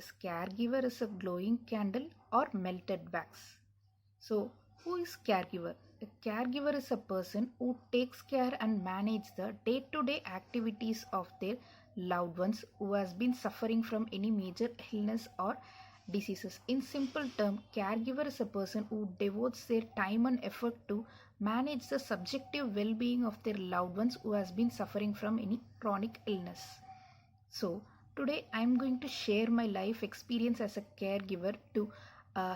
is caregiver is a glowing candle or melted wax? So, who is caregiver? A caregiver is a person who takes care and manages the day-to-day activities of their loved ones who has been suffering from any major illness or diseases. In simple term, caregiver is a person who devotes their time and effort to manage the subjective well-being of their loved ones who has been suffering from any chronic illness. So, today I am going to share my life experience as a caregiver to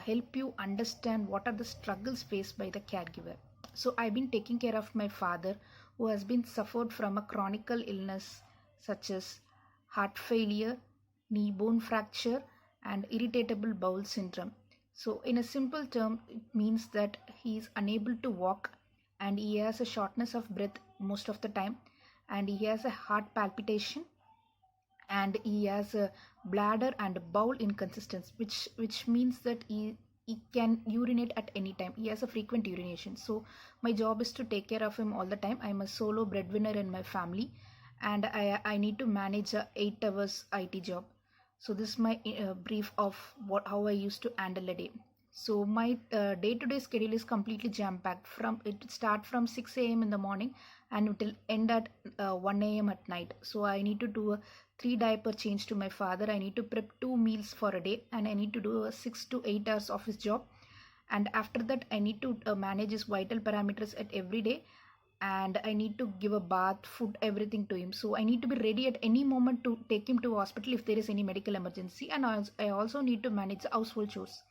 help you understand what are the struggles faced by the caregiver. So, I've been taking care of my father who has been suffered from a chronic illness such as heart failure, knee bone fracture, and irritable bowel syndrome. So, in a simple term, it means that he is unable to walk and he has a shortness of breath most of the time, and he has a heart palpitation, and he has a bladder and bowel inconsistency, which means that he can urinate at any time. He has a frequent urination. So my job is to take care of him all the time. I'm a solo breadwinner in my family, and I need to manage a 8 hours IT job. So this is my brief of what how I used to handle a day. So my day-to-day schedule is completely jam-packed. From it start from 6 a.m. in the morning and it will end at 1 a.m. at night. So I need to do a 3 diaper change to my father. I need to prep 2 meals for a day, and I need to do a 6 to 8 hours of his job. And after that, I need to manage his vital parameters at every day, and I need to give a bath, food, everything to him. So I need to be ready at any moment to take him to hospital if there is any medical emergency, and I also need to manage the household chores.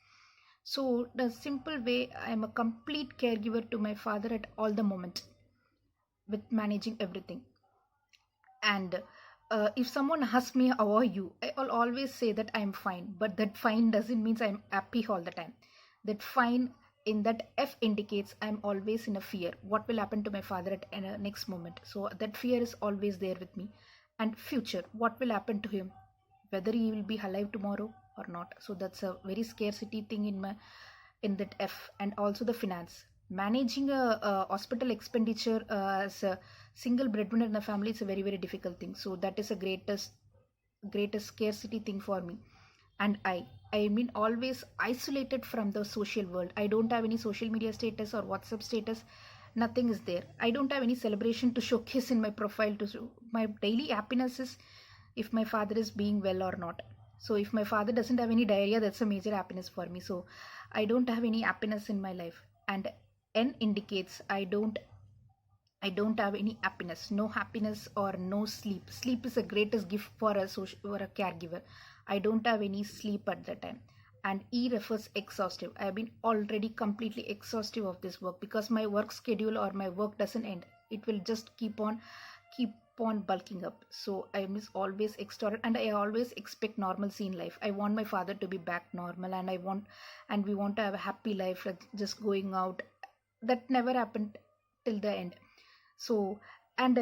So the simple way, I am a complete caregiver to my father at all the moment with managing everything. And if someone asks me how are you, I'll always say that I'm fine. But that fine doesn't mean I'm happy all the time. That fine in that F indicates I'm always in a fear. What will happen to my father at next moment? So that fear is always there with me. And future, what will happen to him? Whether he will be alive tomorrow or not. So that's a very scarcity thing in that F. And also the finance, managing a hospital expenditure as a single breadwinner in a family is a very very difficult thing. So that is a greatest scarcity thing for me. And I mean always isolated from the social world. I don't have any social media status or WhatsApp status. Nothing is there. I don't have any celebration to showcase in my profile. To show my daily happiness is if my father is being well or not. So if my father doesn't have any diarrhea, that's a major happiness for me. So I don't have any happiness in my life. And N indicates I don't have any happiness, no happiness or no sleep. Sleep is the greatest gift for for a caregiver. I don't have any sleep at that time. And E refers exhaustive. I have been already completely exhaustive of this work because my work schedule or my work doesn't end. It will just keep on bulking up. So I miss always extort, and I always expect normalcy in life. I want my father to be back normal, and we want to have a happy life, like just going out. That never happened till the end. So, and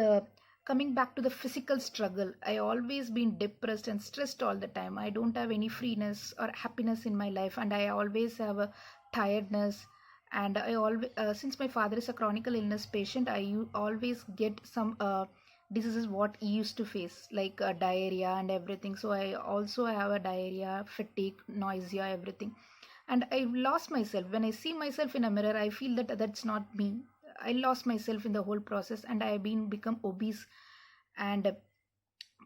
coming back to the physical struggle, I always been depressed and stressed all the time. I don't have any freeness or happiness in my life, and I always have a tiredness. And I always, since my father is a chronic illness patient, always get some diseases what he used to face, like diarrhea and everything. So I also have a diarrhea, fatigue, nausea, everything. And I lost myself. When I see myself in a mirror, I feel that that's not me. I lost myself in the whole process, and I have been become obese. And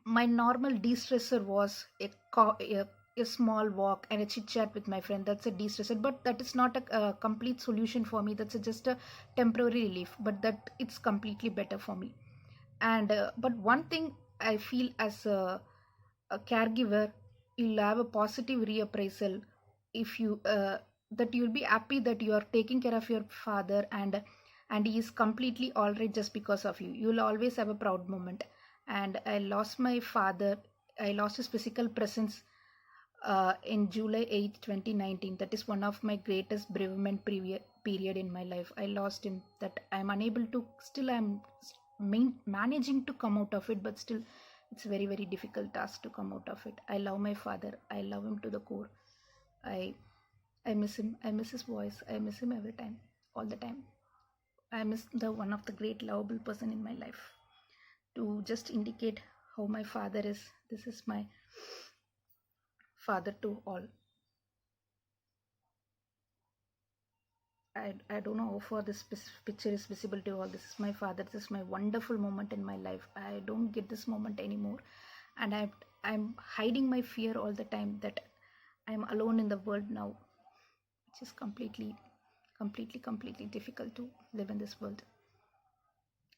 my normal de-stressor was a small walk and a chit chat with my friend. That's a de-stressor, but that is not a complete solution for me. That's just a temporary relief, but that it's completely better for me. And but one thing I feel as a caregiver, you'll have a positive reappraisal if you that you'll be happy that you are taking care of your father, and he is completely all right just because of you. You'll always have a proud moment. And I lost my father. I lost his physical presence in July 8th, 2019. That is one of my greatest bereavement period in my life. I lost him. That I'm unable to. Still, I'm managing to come out of it, but still, it's very very difficult task to come out of it. I love my father. I love him to the core. I I miss him. I miss his voice. I miss him every time, all the time. I miss the one of the great lovable person in my life. To just indicate how my father is, this is my father to all. I don't know how far this picture is visible to all. This is my father. This is my wonderful moment in my life. I don't get this moment anymore, and I'm hiding my fear all the time that I'm alone in the world now, which is completely difficult to live in this world.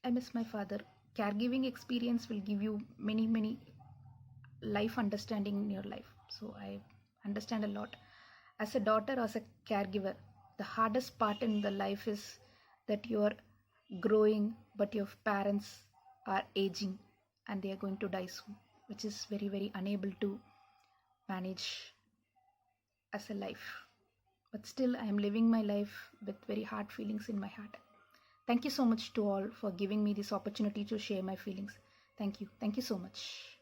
I miss my father. Caregiving experience will give you many life understanding in your life. So I understand a lot. As a daughter, as a caregiver, the hardest part in the life is that you are growing, but your parents are aging and they are going to die soon, which is very unable to manage as a life. But still, I am living my life with very hard feelings in my heart. Thank you so much to all for giving me this opportunity to share my feelings. Thank you. Thank you so much.